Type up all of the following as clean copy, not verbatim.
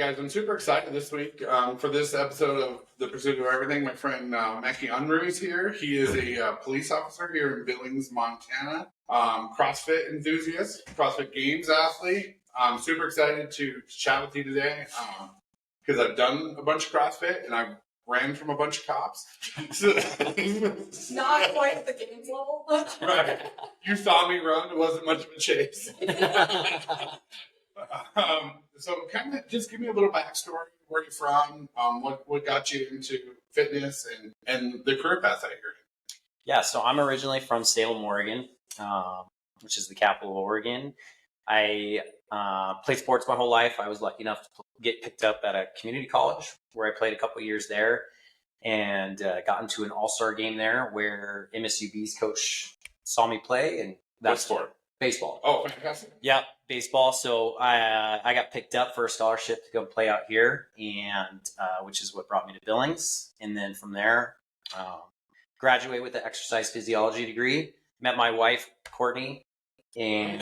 guys, I'm super excited this week for this episode of The Pursuit of Everything. My friend Mackie Unruh is here. He is a police officer here in Billings, Montana. CrossFit enthusiast, CrossFit Games athlete. I'm super excited to chat with you today because I've done a bunch of CrossFit and I've ran from a bunch of cops. Not quite the games level. Right. You saw me run. It wasn't much of a chase. So kind of just give me a little backstory. Where you're from, what got you into fitness and the career path that you're in. Yeah, so I'm originally from Salem, Oregon, which is the capital of Oregon. I played sports my whole life. I was lucky enough to get picked up at a community college where I played a couple of years there and got into an all-star game there where MSUB's coach saw me play. And What sport? Baseball. Oh, fantastic. Yeah, baseball. So I got picked up for a scholarship to go play out here, and which is what brought me to Billings. And then from there, graduated with an exercise physiology degree. Met my wife, Courtney, and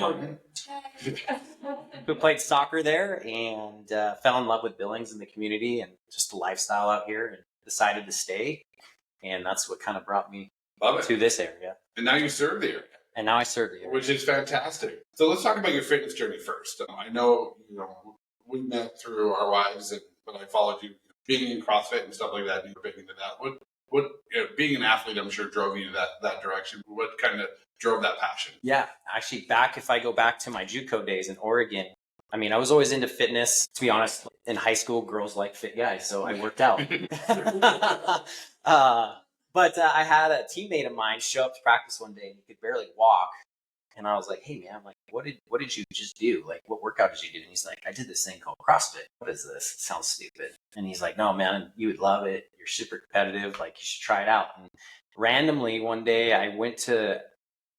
who played soccer there, and fell in love with Billings and the community and just the lifestyle out here, and decided to stay. And that's what kind of brought me to this area. And now you serve the area. And now I serve the area. Which is fantastic. So let's talk about your fitness journey first. I know, we met through our wives, but I followed you being in CrossFit and stuff like that, and you were big into that. What being an athlete, I'm sure, drove you that direction. What kind of drove that passion? Yeah, actually, if I go back to my JUCO days in Oregon, I mean, I was always into fitness. To be honest, in high school, girls like fit guys, so I worked out. But I had a teammate of mine show up to practice one day and he could barely walk. And I was like, hey, man, like, what did you just do? Like, what workout did you do? And he's like, I did this thing called CrossFit. What is this? It sounds stupid. And he's like, no, man, you would love it. You're super competitive. Like, you should try it out. And randomly one day I went to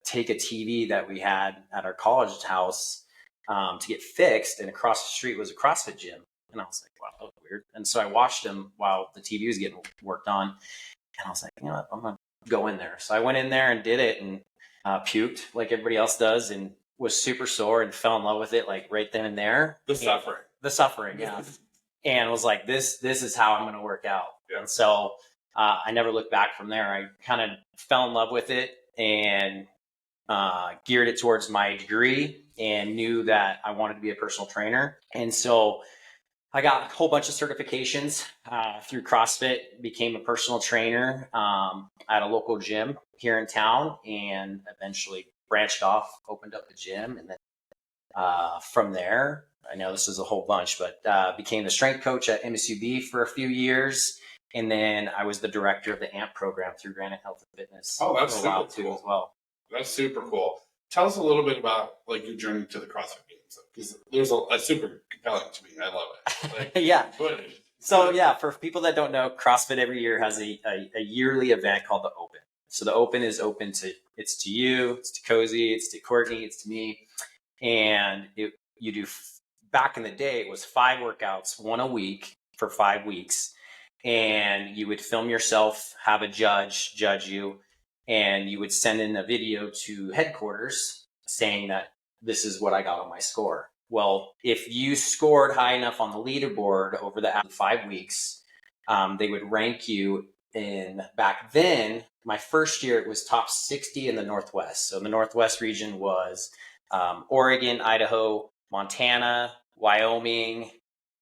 take a TV that we had at our college house to get fixed. And across the street was a CrossFit gym. And I was like, wow, that was weird. And so I watched him while the TV was getting worked on. And I was like, you know what, I'm going to go in there. So I went in there and did it and puked like everybody else does and was super sore and fell in love with it like right then and there. The suffering, yeah. And was like, this is how I'm going to work out. Yeah. And so I never looked back from there. I kind of fell in love with it and geared it towards my degree and knew that I wanted to be a personal trainer. And so I got a whole bunch of certifications through CrossFit, became a personal trainer at a local gym here in town, and eventually branched off, opened up the gym. And then from there, I know this is a whole bunch, but became the strength coach at MSUB for a few years. And then I was the director of the AMP program through Granite Health and Fitness for a while too as well. That's super cool. Tell us a little bit about your journey to the CrossFit Games, because there's a super compelling to me. I love it. Yeah. So yeah, for people that don't know, CrossFit every year has a yearly event called the Open. So the Open is open to you, it's to Cozy, it's to Courtney, it's to me, and you do. Back in the day, it was 5 workouts, 1 a week for 5 weeks, and you would film yourself, have a judge you. And you would send in a video to headquarters saying that this is what I got on my score. Well, if you scored high enough on the leaderboard over the 5 weeks, they would rank you in, back then, my first year, it was top 60 in the Northwest. So the Northwest region was Oregon, Idaho, Montana, Wyoming,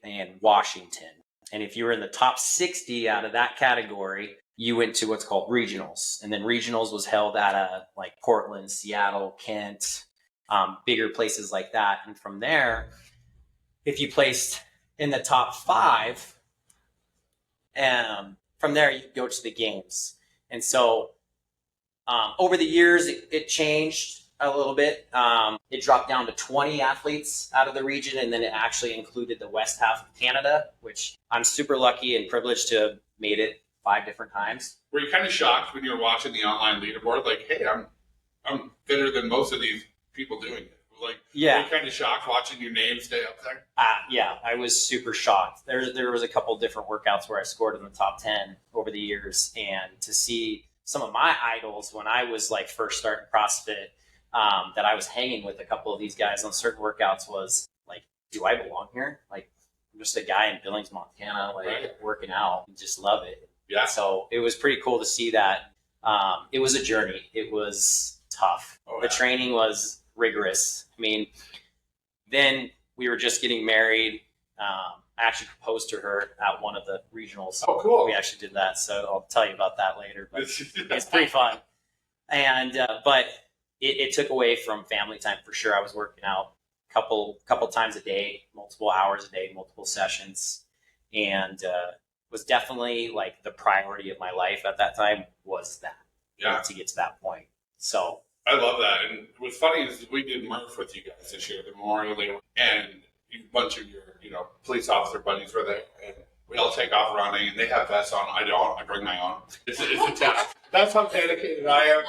and Washington. And if you were in the top 60 out of that category, you went to what's called regionals. And then regionals was held at like Portland, Seattle, Kent, bigger places like that. And from there, if you placed in the top 5, from there you go to the games. And so over the years, it changed a little bit. It dropped down to 20 athletes out of the region, and then it actually included the west half of Canada, which I'm super lucky and privileged to have made it 5 different times. Were you kind of shocked when you were watching the online leaderboard? Like, hey, I'm fitter than most of these people doing it. Like, yeah. Were you kind of shocked watching your name stay up there? Yeah, I was super shocked. There was a couple different workouts where I scored in the top 10 over the years, and to see some of my idols when I was like first starting CrossFit, that I was hanging with a couple of these guys on certain workouts was like, do I belong here? Like, just a guy in Billings, Montana, like working out, and just love it. Yeah. So it was pretty cool to see that. It was a journey. It was tough. The training was rigorous. I mean, then we were just getting married. I actually proposed to her at one of the regionals. Oh, cool. We actually did that. So I'll tell you about that later, but it's pretty fun. And, but it took away from family time for sure. I was working out couple times a day, multiple hours a day, multiple sessions. And, was definitely like the priority of my life at that time was that. Yeah. To get to that point. So I love that. And what's funny is we did Murph with you guys this year, the Memorial Day, and a bunch of your, police officer buddies were there, and we all take off running, and they have vests on. I don't. I bring my own. It's a test. That's how dedicated I am.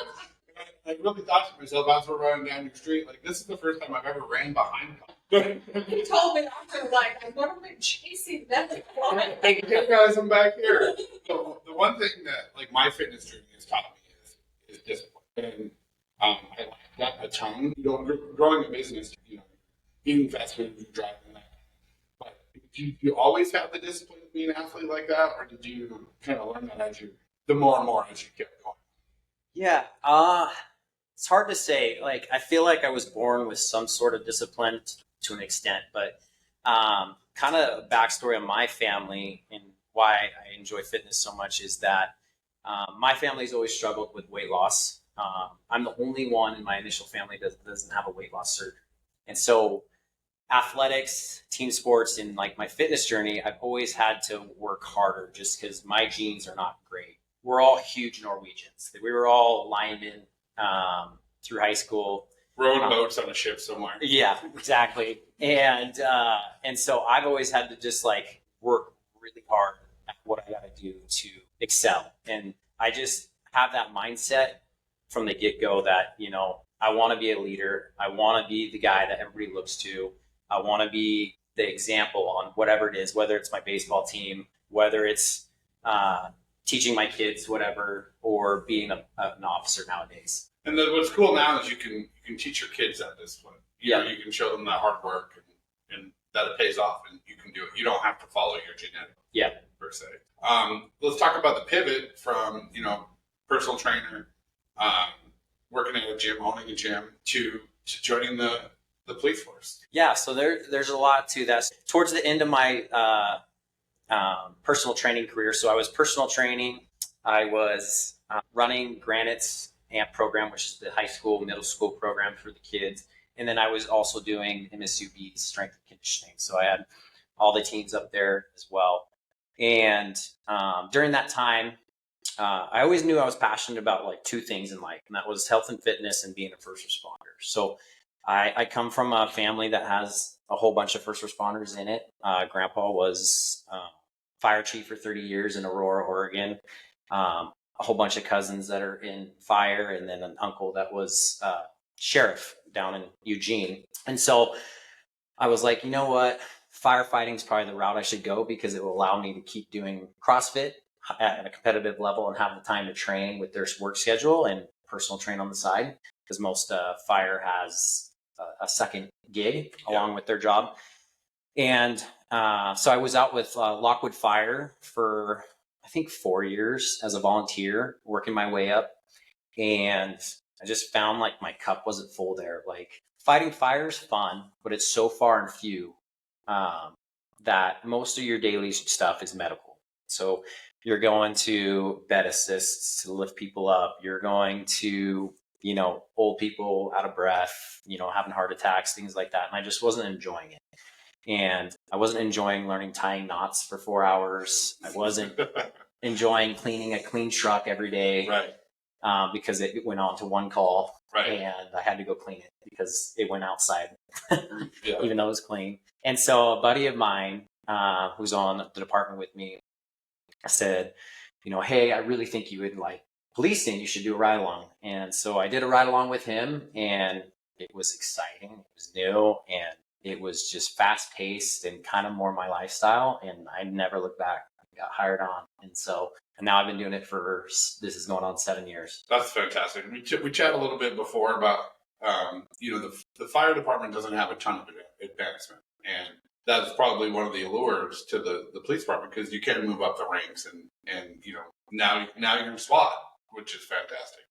I really thought to myself as we're running down the street, like, this is the first time I've ever ran behind them. He told me after, like, I've never been chasing them before. Hey guys, I'm back here. So the one thing that, like, my fitness journey has taught me is discipline. And I like that a ton. Growing a business, eating fast food, driving that. But did you always have the discipline of being an athlete like that, or did you kind of learn that the more and more as you kept going? Yeah, it's hard to say. Like, I feel like I was born with some sort of discipline to an extent, but kind of a backstory on my family and why I enjoy fitness so much is that my family's always struggled with weight loss. I'm the only one in my initial family that doesn't have a weight loss surgery. And so athletics, team sports, and like my fitness journey, I've always had to work harder just because my genes are not great. We're all huge Norwegians. We were all linemen through high school. Rowing boats on a ship somewhere. Yeah, exactly. And so I've always had to just like work really hard at what I got to do to excel. And I just have that mindset from the get-go that, I want to be a leader. I want to be the guy that everybody looks to. I want to be the example on whatever it is, whether it's my baseball team, whether it's teaching my kids, whatever, or being an officer nowadays. And what's cool now is you can teach your kids that discipline. You can show them that hard work and that it pays off, and you can do it. You don't have to follow your genetics, per se. Let's talk about the pivot from personal trainer, working at a gym, owning a gym, to joining the police force. Yeah, so there's a lot to that. Towards the end of my personal training career, so I was personal training. I was running Granite's AMP program, which is the high school, middle school program for the kids. And then I was also doing MSUB, strength and conditioning. So I had all the teams up there as well. And during that time, I always knew I was passionate about like two things in life, and that was health and fitness and being a first responder. So I come from a family that has a whole bunch of first responders in it. Grandpa was fire chief for 30 years in Aurora, Oregon. A whole bunch of cousins that are in fire, and then an uncle that was sheriff down in Eugene. And so I was like, you know what? Firefighting is probably the route I should go because it will allow me to keep doing CrossFit at a competitive level and have the time to train with their work schedule and personal train on the side, because most fire has a second gig along with their job. And so I was out with Lockwood Fire for I think 4 years as a volunteer, working my way up. And I just found like my cup wasn't full there. Like, fighting fire is fun, but it's so far and few that most of your daily stuff is medical. So you're going to bed assists to lift people up. You're going to, old people out of breath, having heart attacks, things like that. And I just wasn't enjoying it. And I wasn't enjoying learning tying knots for 4 hours. I wasn't enjoying cleaning a clean truck every day, because it went on to one call, and I had to go clean it because it went outside, even though it was clean. And so a buddy of mine who's on the department with me said, hey, I really think you would like policing. You should do a ride along. And so I did a ride along with him, and it was exciting. It was new, and it was just fast paced and kind of more my lifestyle. And I never looked back. I got hired on. And now I've been doing it this is going on 7 years. That's fantastic. We chatted a little bit before about, the fire department doesn't have a ton of advancement. And that's probably one of the allures to the police department, because you can move up the ranks and now you're in SWAT, which is fantastic.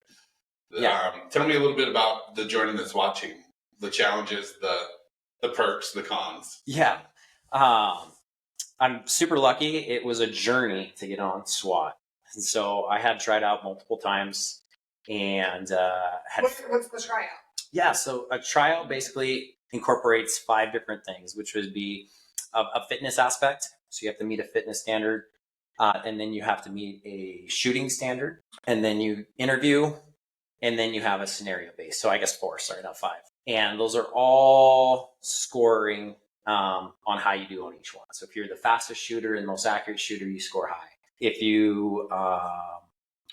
Yeah. Tell me a little bit about the joining the SWAT team, the challenges, the perks, the cons. Yeah. I'm super lucky. It was a journey to get on SWAT. And so I had tried out multiple times and What's the tryout? Yeah, so a tryout basically incorporates 5 different things, which would be a fitness aspect. So you have to meet a fitness standard, and then you have to meet a shooting standard, and then you interview, and then you have a scenario base. So I guess 4, sorry, not 5. And those are all scoring on how you do on each one. So if you're the fastest shooter and most accurate shooter, you score high. If you are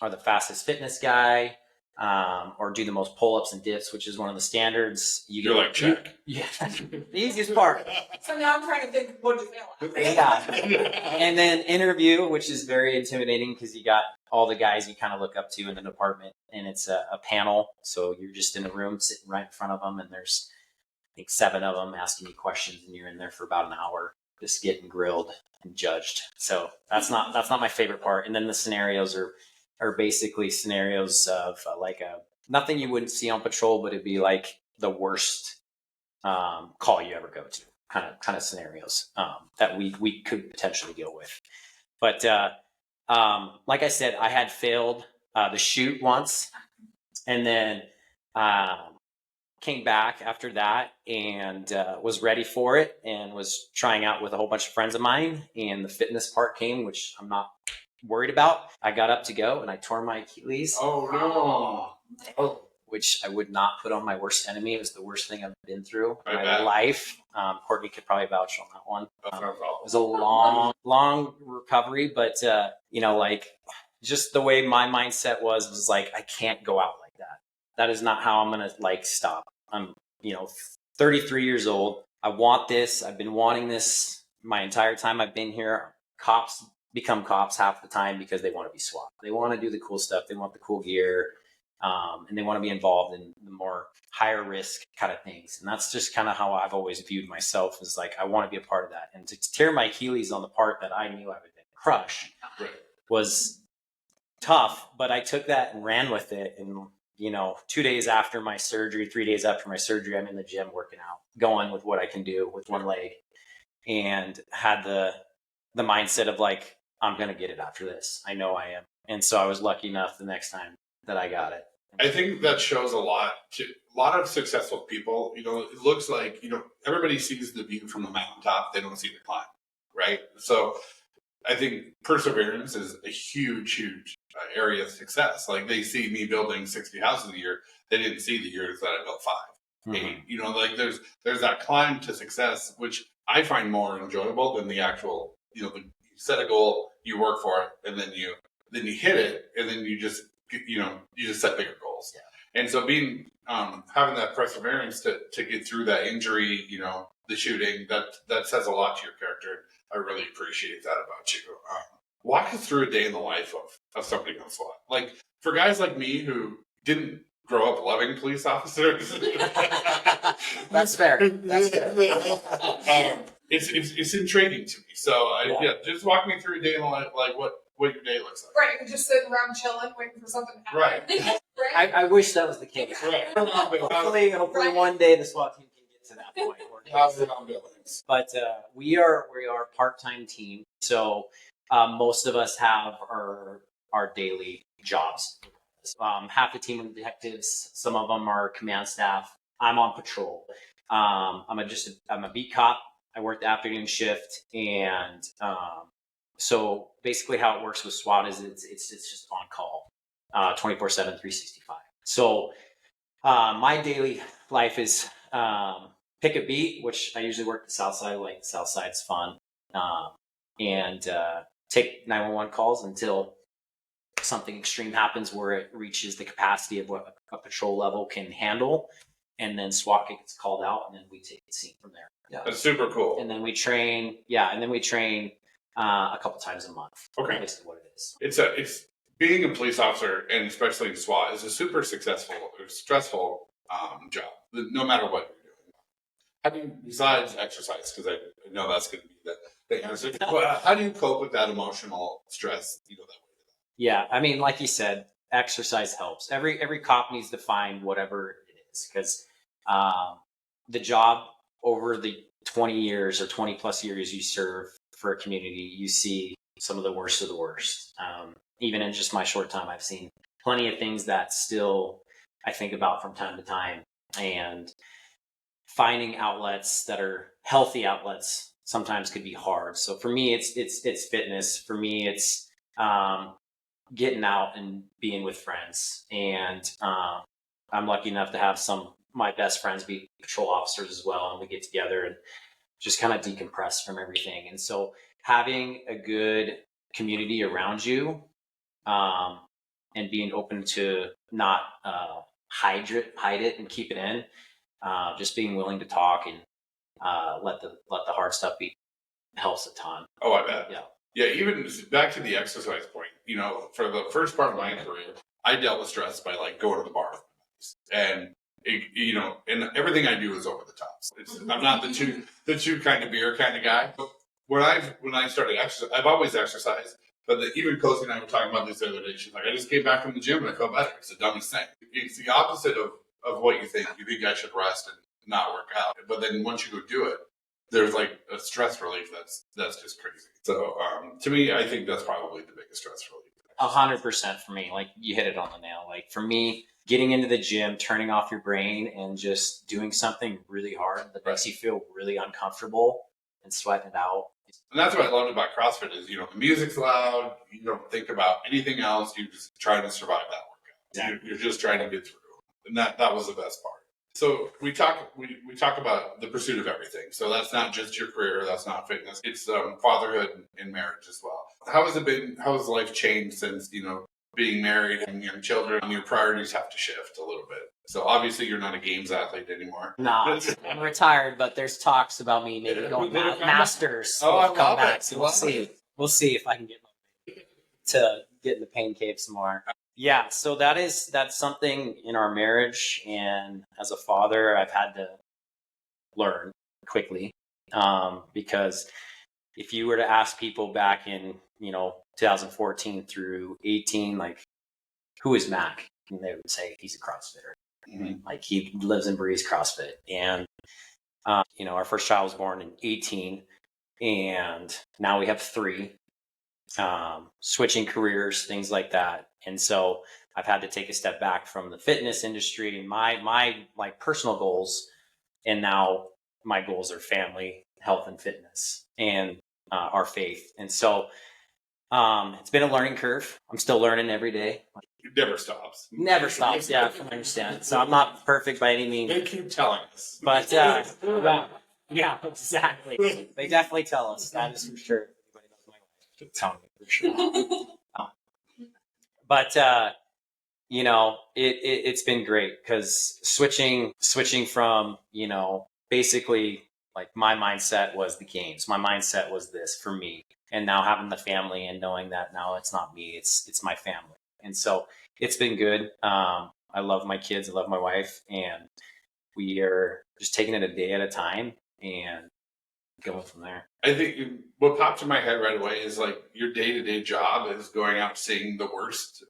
the fastest fitness guy, or do the most pull-ups and dips, which is one of the standards, You're like, check. Yeah, the easiest part. So now I'm trying to think, what to fail at? Yeah. And then interview, which is very intimidating because you got all the guys you kind of look up to in the department, and it's a panel. So you're just in a room sitting right in front of them, and there's, I think, 7 of them asking you questions, and you're in there for about an hour just getting grilled and judged. So that's not my favorite part. And then the scenarios are basically scenarios of nothing you wouldn't see on patrol, but it'd be like the worst call you ever go to, kind of scenarios that we could potentially deal with. But like I said, I had failed the shoot once, and then came back after that and was ready for it, and was trying out with a whole bunch of friends of mine, and the fitness part came, which I'm not worried about. I got up to go and I tore my Achilles. Oh no! Which I would not put on my worst enemy. It was the worst thing I've been through in my bet. life. Courtney could probably vouch on that one. That sounds awful. It was a long recovery, but just the way my mindset was like, I can't go out like that. That is not how I'm gonna stop. I'm 33 years old. I want this. I've been wanting this my entire time I've been here. Cops become cops half the time because they want to be SWAT. They want to do the cool stuff. They want the cool gear, and they want to be involved in the more higher risk kind of things. And that's just kind of how I've always viewed myself, is like, I want to be a part of that. And to tear my Achilles on the part that I knew I would crush was tough, but I took that and ran with it. And 2 days after my surgery, 3 days after my surgery, I'm in the gym working out, going with what I can do with one leg, and had the mindset of like, I'm going to get it after this. I know I am. And so I was lucky enough the next time that I got it. I think that shows a lot of successful people. It looks like, everybody sees the view from the mountaintop. They don't see the climb, right? So I think perseverance is a huge area of success. Like, they see me building 60 houses a year. They didn't see the years that I built 5, 8. There's that climb to success, which I find more enjoyable than the actual, you set a goal, you work for it, and then you hit it, and then you just set bigger goals. Yeah. And so being having that perseverance to get through that injury, the shooting, that says a lot to your character. I really appreciate that about you. Walk us through a day in the life of somebody on SWAT. Like, for guys like me who didn't grow up loving police officers. That's fair. It's intriguing to me. So just walk me through a day in the life, like what your day looks like. Right, you're just sitting around chilling, waiting for something to happen. Right. Right? I wish that was the case. Right. Hopefully one day the SWAT team can get to that point. On Billings. But we are a part-time team, so most of us have our daily jobs. Half the team are detectives. Some of them are command staff. I'm on patrol. I'm a beat cop. I work the afternoon shift, and so basically how it works with SWAT is it's just on call, 24/7, 365. So my daily life is pick a beat, which I usually work the south side. Like, the south side's fun, and take 911 calls until something extreme happens where it reaches the capacity of what a patrol level can handle, and then SWAT gets called out, and then we take the scene from there. Yeah, that's super cool. And then we train. Yeah, and then we train a couple times a month. Okay, that's what it is. It's being a police officer, and especially in SWAT, is a super stressful job. No matter what you're doing. How do you, besides exercise? Because I know that's going to be the answer. But how do you cope with that emotional stress? That way. Yeah, I mean, like you said, exercise helps. Every cop needs to find whatever it is, because the job over the 20 years or 20 plus years you serve for a community, you see some of the worst of the worst. Even in just my short time, I've seen plenty of things that still I think about from time to time, and finding outlets that are healthy outlets sometimes could be hard. So for me, it's fitness. For me, it's getting out and being with friends. And I'm lucky enough to have some my best friends be patrol officers as well, and we get together and just kind of decompress from everything. And so having a good community around you, and being open to not hide it and keep it in, just being willing to talk and let the hard stuff be helps a ton. Oh, I bet. Yeah. Yeah, even back to the exercise point, for the first part of my career, I dealt with stress by like going to the bar. And, and everything I do is over the top. I'm not the two kind of beer kind of guy. But when I started exercise, I've always exercised. But even Cozy and I were talking about this the other day. She's like, I just came back from the gym and I felt better. It's the dumbest thing. It's the opposite of what you think. You think I should rest and not work out. But then once you go do it, there's like a stress relief that's just crazy. So to me, I think that's probably the biggest stress relief. 100% for me. Like you hit it on the nail. Like for me, getting into the gym, turning off your brain and just doing something really hard that makes you feel really uncomfortable and sweating it out. And that's what I loved about CrossFit is, the music's loud. You don't think about anything else. You're just trying to survive that workout. Exactly. You're just trying to get through. And that was the best part. So we talk about the pursuit of everything. So that's not just your career. That's not fitness. It's fatherhood and marriage as well. How has life changed since, being married and young children? Your priorities have to shift a little bit. So obviously you're not a games athlete anymore. No, I'm retired, but there's talks about me maybe going masters. Oh, I love back. it. So we'll see. We'll see if I can get in the pain cave some more. Yeah, so that's something in our marriage, and as a father, I've had to learn quickly, because if you were to ask people back in 2014 through 18, like, who is Mac? And they would say he's a CrossFitter. Mm-hmm. Like he lives and breathes CrossFit. And our first child was born in 18, and now we have 3. Switching careers, things like that. And so I've had to take a step back from the fitness industry and my like personal goals. And now my goals are family, health and fitness, and our faith. And so it's been a learning curve. I'm still learning every day. It never stops. Never stops. Yeah, I understand. So I'm not perfect by any means. They keep telling us. But yeah, exactly. They definitely tell us. That is for sure. Tell me for sure. But it's been great because switching from basically like my mindset was the games. My mindset was this for me, and now having the family and knowing that now it's not me, it's my family, and so it's been good. I love my kids, I love my wife, and we are just taking it a day at a time and going from there. I think what popped in my head right away is like your day-to-day job is going out seeing the worst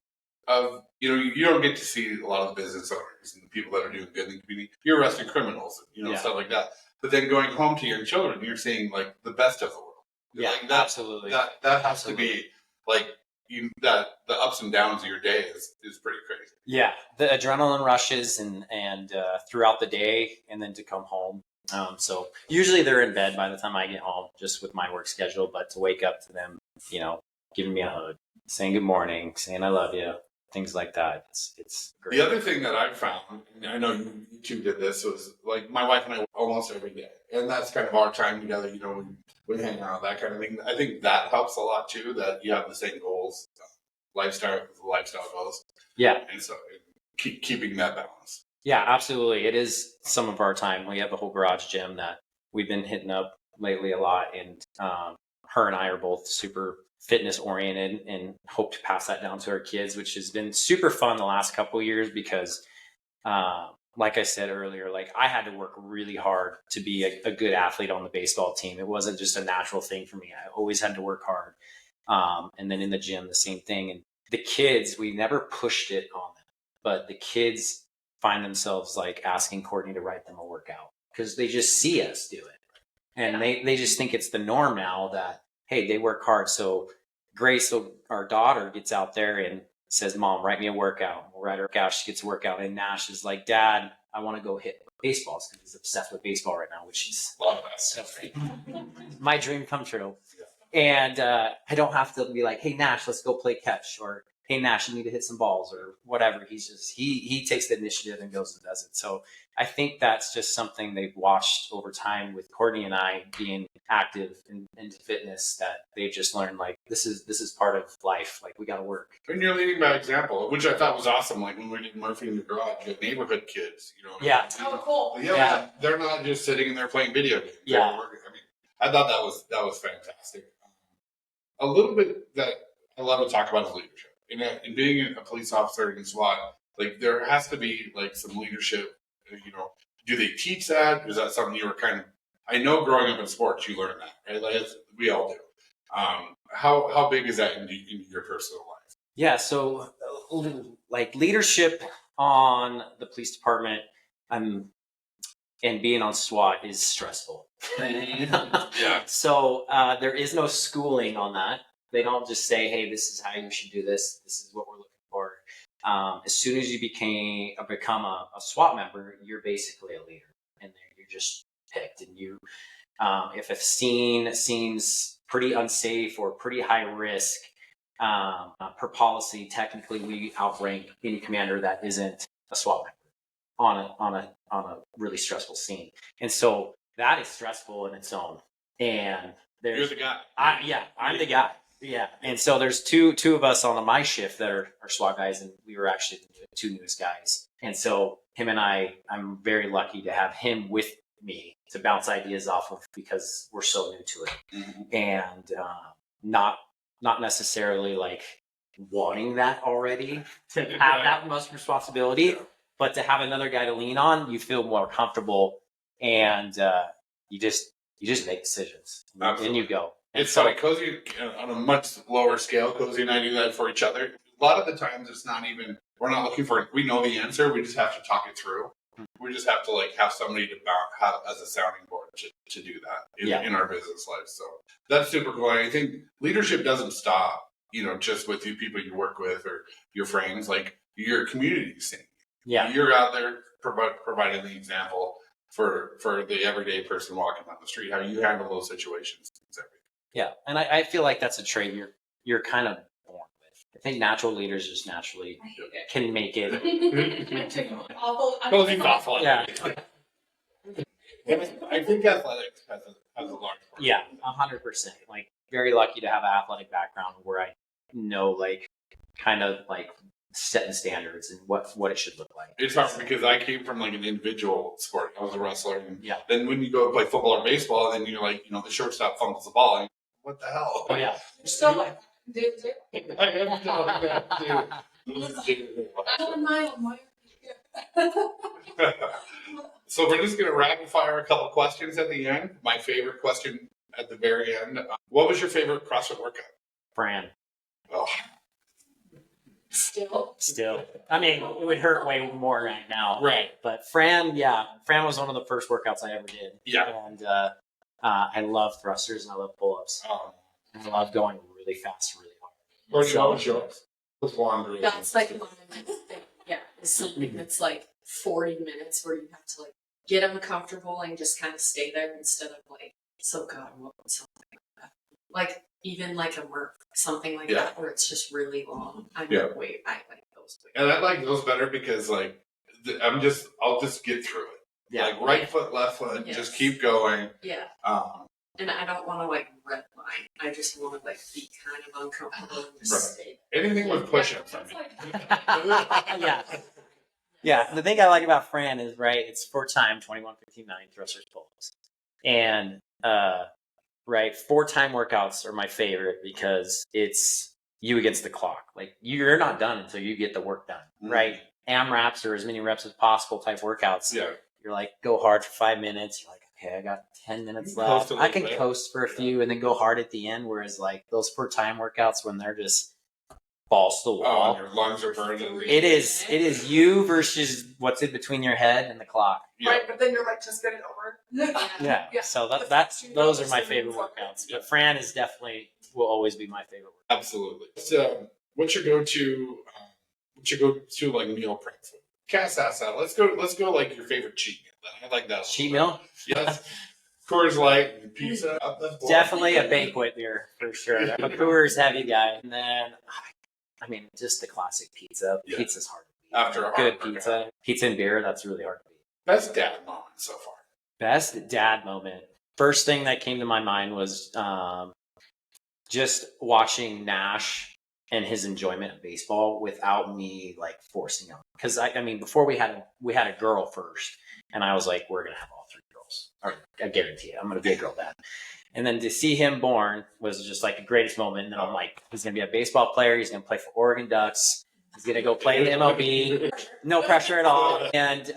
of, you don't get to see a lot of the business owners and the people that are doing good in the community. You're arresting criminals, stuff like that. But then going home to your children, you're seeing like the best of the world. Yeah, like absolutely. That has to be like that the ups and downs of your day is pretty crazy. Yeah, the adrenaline rushes and throughout the day, and then to come home. So usually they're in bed by the time I get home, just with my work schedule. But to wake up to them, giving me a hug, saying good morning, saying I love you, things like that. It's great. The other thing that I found, and I know you two did this, was like my wife and I almost every day, and that's kind of our time together. We hang out, that kind of thing. I think that helps a lot too. That you have the same goals, lifestyle goals. Yeah, and so keeping that balance. Yeah, absolutely. It is some of our time. We have a whole garage gym that we've been hitting up lately a lot, and her and I are both super fitness oriented and hope to pass that down to our kids, which has been super fun the last couple of years because like I said earlier, like I had to work really hard to be a good athlete on the baseball team. It wasn't just a natural thing for me. I always had to work hard. And then in the gym, the same thing. And the kids, we never pushed it on them, but the kids find themselves like asking Courtney to write them a workout because they just see us do it. And they just think it's the norm now that, hey, they work hard. So Grace, our daughter, gets out there and says, Mom, write me a workout. We'll write her workout. She gets a workout. And Nash is like, Dad, I want to go hit baseballs because he's obsessed with baseball right now, which is so my dream come true. And I don't have to be like, hey, Nash, let's go play catch, or hey, Nash, you need to hit some balls, or whatever. He's just, he takes the initiative and goes and does it. So I think that's just something they've watched over time with Courtney and I being active into fitness, that they've just learned, like, this is part of life. Like, we got to work. And you're leading by example, which I thought was awesome. Like when we did Murphy in the Garage, you have neighborhood kids, you know. Yeah. Oh, cool. Yeah. They're not just sitting in there playing video games. Yeah. I mean, I thought that was fantastic. A little bit that I love to talk about is leadership. In being a police officer in SWAT, like there has to be like some leadership. You know, do they teach that? Is that something you were kind of? I know growing up in sports, you learn that, right? Like we all do. How big is that in your personal life? Yeah. So like leadership on the police department, and being on SWAT is stressful. Yeah. So there is no schooling on that. They don't just say, hey, this is how you should do this. This is what we're looking for. As soon as you become a SWAT member, you're basically a leader. And you're just picked. And you, if a scene seems pretty unsafe or pretty high risk, per policy, technically we outrank any commander that isn't a SWAT member on a really stressful scene. And so that is stressful in its own. And You're the guy. I'm the guy. Yeah. And so there's two of us on my shift that are SWAT guys, and we were actually the two newest guys. And so him and I'm very lucky to have him with me to bounce ideas off of, because we're so new to it. Mm-hmm. And not necessarily like wanting that already to have that much responsibility, but to have another guy to lean on, you feel more comfortable, and you just make decisions. Absolutely. And you go. It's funny, Cozy, on a much lower scale, Cozy and I do that for each other. A lot of the times it's not even, we're not looking for, we know the answer, we just have to talk it through. We just have to like have somebody to have as a sounding board to do that in our business life. So that's super cool. And I think leadership doesn't stop, you know, just with you people you work with or your friends, like your community scene. Yeah. You're out there providing the example for the everyday person walking down the street, how you handle those situations. Yeah, and I feel like that's a trait you're kind of born with. I think natural leaders just naturally can make it. Awful. Yeah. I think athletics has a large part. Yeah, 100%. Like, very lucky to have an athletic background where I know, like, kind of like setting standards and what it should look like. It's hard because I came from like an individual sport. I was a wrestler, and yeah. Then when you go play football or baseball, then you're like, you know, the shortstop fumbles the ball, and what the hell? Oh yeah. You're still like, dude. I am still like that, dude. So we're just gonna rapid fire a couple questions at the end. My favorite question at the very end: what was your favorite CrossFit workout? Fran. Oh. Still. I mean, it would hurt way more right now. Right. But Fran was one of the first workouts I ever did. Yeah. And I love thrusters and I love pull-ups. I love going really fast, really hard. What was yours? That's like my thing. Yeah, it's something that's like 40 minutes where you have to like get them comfortable and just kind of stay there instead of like, so God, what was something like that? Like even like a Murph, something like that, where it's just really long. I like those. And I like those better because like I'll just get through it. Yeah. Like right foot, left foot, just keep going. Yeah. And I don't want to like red line. I just want to like be kind of uncomfortable and just stay there. Anything with push-ups. Yeah. The thing I like about Fran is, right, it's 4-time 21-15-9 thrusters pull-ups. And 4-time workouts are my favorite because it's you against the clock. Like, you're not done until you get the work done, right? AMRAPs or as many reps as possible type workouts. Yeah. You're like, go hard for 5 minutes. You're like, okay, I got 10 minutes left. I can coast for a few and then go hard at the end. Whereas like those per time workouts when they're just balls to the wall. Your lungs are burning. It is you versus what's in between your head and the clock. Yeah. Right, but then you're like, just get it over. Yeah. So those are my favorite workouts. But Fran is definitely will always be my favorite. Absolutely. So, what's your go-to? Like meal prep food? Cass asked that. Let's go like your favorite cheat meal. Then. I like that. Cheat meal? Yes. Coors Light, pizza. Definitely a banquet beer for sure. I'm a Coors heavy guy, and then I mean just the classic pizza. Yeah. Pizza's hard to beat. After a good pizza, pizza and beer, that's really hard to beat. Best dad moment so far. Best dad moment. First thing that came to my mind was just watching Nash and his enjoyment of baseball without me like forcing him. Because I mean, before we had a girl first, and I was like, we're gonna have all 3 girls. Or I guarantee it, I'm gonna be a girl dad. And then to see him born was just like the greatest moment. And then I'm like, he's gonna be a baseball player. He's gonna play for Oregon Ducks. He's gonna go play in the MLB. No pressure at all. And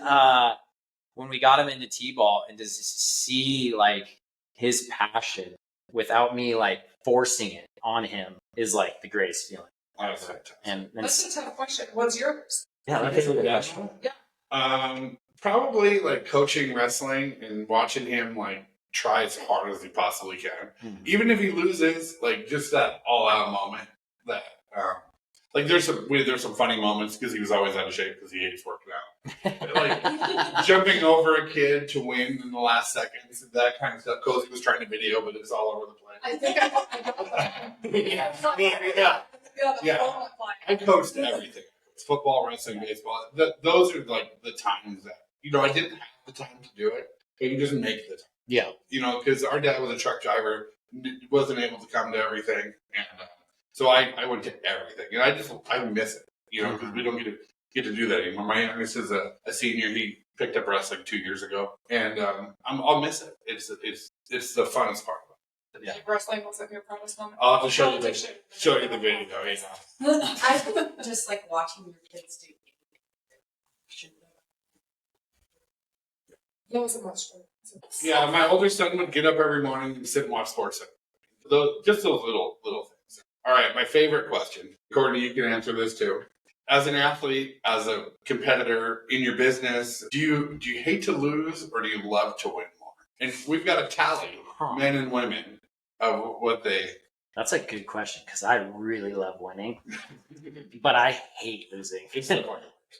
when we got him into T-ball and to see like his passion without me like forcing it on him is like the greatest feeling. And that's a tough question. What's yours? Yeah, that's a good question. Yeah. Probably like coaching wrestling and watching him like try as hard as he possibly can, even if he loses. Like just that all-out moment. That like there's some funny moments because he was always out of shape because he hates working out. Like jumping over a kid to win in the last seconds, that kind of stuff. Cozy was trying to video, but it's all over the place. I think I coached everything. Football, wrestling, baseball. Those are like the times that, I didn't have the time to do it, but you just make the time. Yeah. Because our dad was a truck driver, wasn't able to come to everything. And so I went to everything. And I miss it, because we don't get to do that anymore. My youngest is a senior. He picked up wrestling 2 years ago. And I'll miss it. It's the funnest part. Yeah. Wrestling was your proudest moment. I'll have to show you the video. I think just like watching your kids do. That was a much fun. Yeah, my older son would get up every morning and sit and watch sports. Just those little things. All right, my favorite question. Courtney, you can answer this too. As an athlete, as a competitor in your business, do you hate to lose or do you love to win more? And we've got a tally, men and women, of what they... That's a good question because I really love winning, but I hate losing.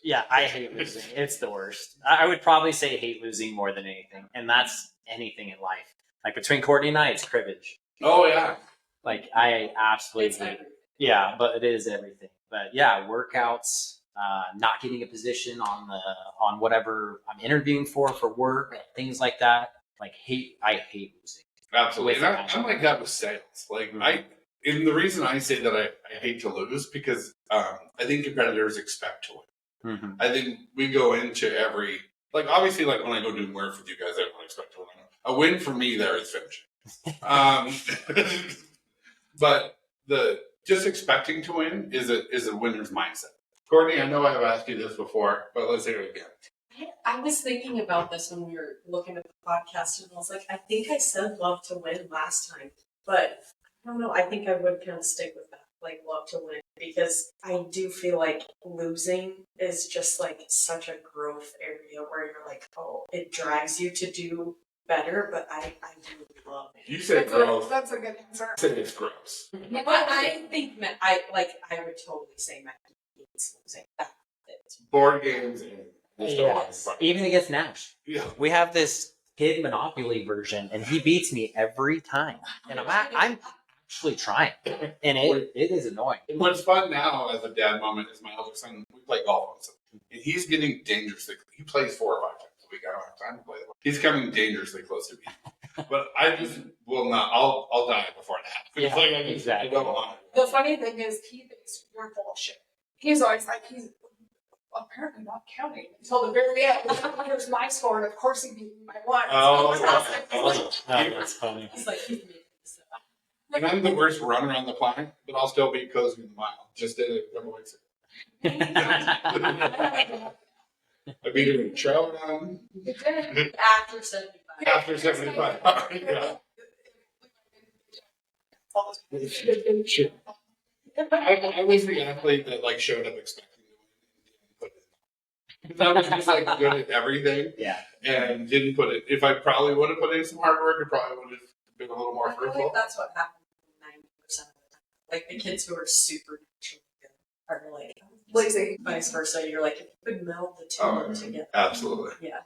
Yeah, I hate losing. It's the worst. I would probably say hate losing more than anything, and that's anything in life. Like between Courtney and I, it's cribbage. Oh yeah. Like I absolutely hate it. Yeah, but it is everything. But yeah, workouts, not getting a position on whatever I'm interviewing for work, things like that. Like I hate losing. Absolutely. And I'm like that with sales. Like and the reason I say that I hate to lose because I think competitors expect to win. Mm-hmm. I think we go into every, like obviously like when I go do work with you guys, I don't expect to win. A win for me there is finishing. But just expecting to win is a winner's mindset. Courtney, I know I've asked you this before, but let's hear it again. I was thinking about this when we were looking at the podcast, and I was like, I think I said love to win last time, but I don't know. I think I would kind of stick with that, like love to win, because I do feel like losing is just like such a growth area where you're like, oh, it drives you to do better, but I do love it. You said gross. That's a good answer. I said it's gross. But I think I would totally say Mackie is losing. Board games and yes. Even against Nash. Yeah. We have this kid Monopoly version, and he beats me every time. And I'm actually trying, and it is annoying. What's fun now as a dad moment is my older son. We play golf on Sunday, and he's getting dangerously. He plays 4 or 5 times a week. I don't have time to play the ball. He's coming dangerously close to me, but I just will not. I'll die before that. Yeah, like, exactly. I don't want it. The funny thing is, he thinks you're full of shit. He's always like, he's apparently not counting until the very end. Here's my score, and of course he beat me by 1. That's funny. He's like, he's making this up. And I'm the worst runner on the planet, but I'll still beat Cozy in the mile. Just did it a couple weeks ago. I beat her in trout run After 75. after 75. Yeah. Sure. I was the athlete that like showed up expecting to win. I was just like good at everything Yeah. and didn't put it. If I probably would have put in some hard work, it probably would have been a little more I feel fruitful. like that's what happens 90% of the time. Like the kids who are super naturally good are like Lazy. vice versa. You're like, if you could meld the two Oh, together. absolutely. Yeah.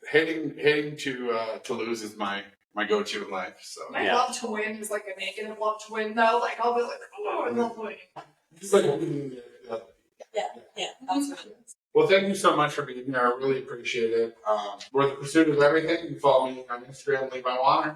Hating to lose is my go-to in life. So My Yeah. love to win is like a negative love to win though. Like I'll be like, oh, I love winning. it's like, Yeah. That's what it is. well, thank you so much for being here. I really appreciate it. We're the Pursuit of Everything. You follow me on Instagram, Levi Wanner.